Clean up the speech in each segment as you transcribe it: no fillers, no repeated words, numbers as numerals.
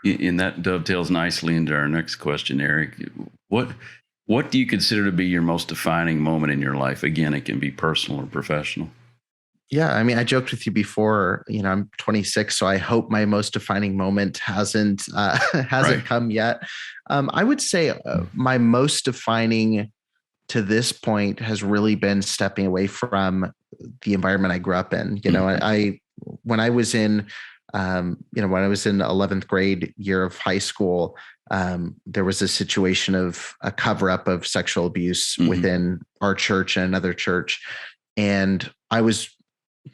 And that dovetails nicely into our next question, Eric. What do you consider to be your most defining moment in your life? Again, it can be personal or professional. Yeah, I mean, I joked with you before, I'm 26, so I hope my most defining moment hasn't Right. come yet. I would say my most defining to this point has really been stepping away from the environment I grew up in. I when I was in when I was in 11th grade year of high school, there was a situation of a cover up of sexual abuse within our church and another church. And I was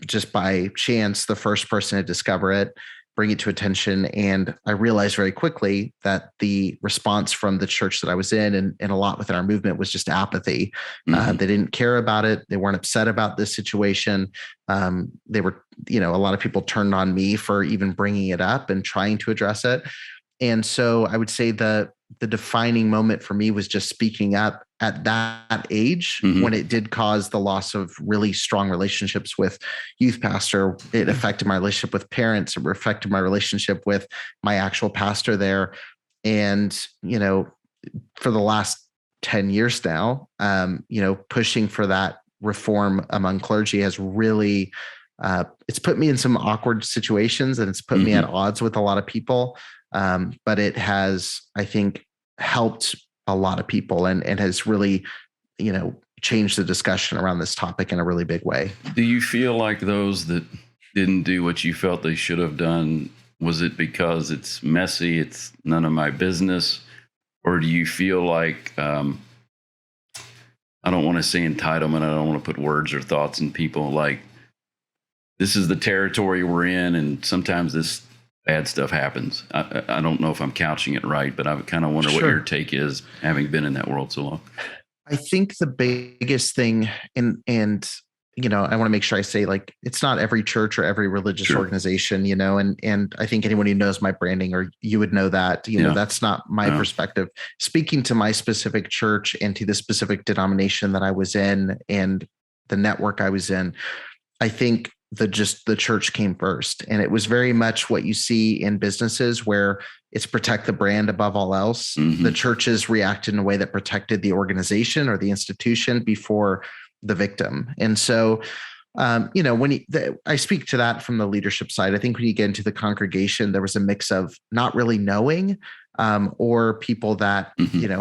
just by chance the first person to discover it, bring it to attention. And I realized very quickly that the response from the church that I was in and a lot within our movement was just apathy. They didn't care about it. They weren't upset about this situation. They were, a lot of people turned on me for even bringing it up and trying to address it. And so I would say the defining moment for me was just speaking up at that age when it did cause the loss of really strong relationships with youth pastor. It affected my relationship with parents. It affected my relationship with my actual pastor there. And, for the last 10 years now, pushing for that reform among clergy has really, it's put me in some awkward situations and it's put me at odds with a lot of people. But it has, I think, helped a lot of people and has really, changed the discussion around this topic in a really big way. Do you feel like those that didn't do what you felt they should have done, was it because it's messy, it's none of my business? Or do you feel like, I don't want to say entitlement, I don't want to put words or thoughts in people, like this is the territory we're in and sometimes this bad stuff happens. I don't know if I'm couching it right, but I kind of wonder what your take is, having been in that world so long. I think the biggest thing, and I want to make sure I say, like, it's not every church or every religious organization, and I think anyone who knows my branding, or you would know that, that's not my perspective. Speaking to my specific church and to the specific denomination that I was in and the network I was in, I think the church came first. And it was very much what you see in businesses where it's protect the brand above all else. The churches reacted in a way that protected the organization or the institution before the victim. And so, when I speak to that from the leadership side, I think when you get into the congregation, there was a mix of not really knowing, or people that,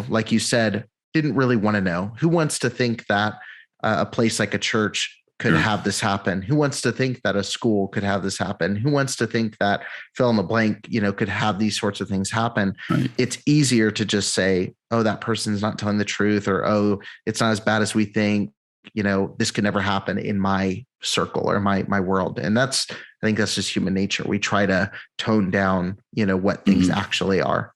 like you said, didn't really want to know. Who wants to think that a place like a church could have this happen? Who wants to think that a school could have this happen? Who wants to think that fill in the blank, could have these sorts of things happen? Right. It's easier to just say, oh, that person's not telling the truth, or, oh, it's not as bad as we think. This could never happen in my circle or my world. And I think that's just human nature. We try to tone down, what things actually are.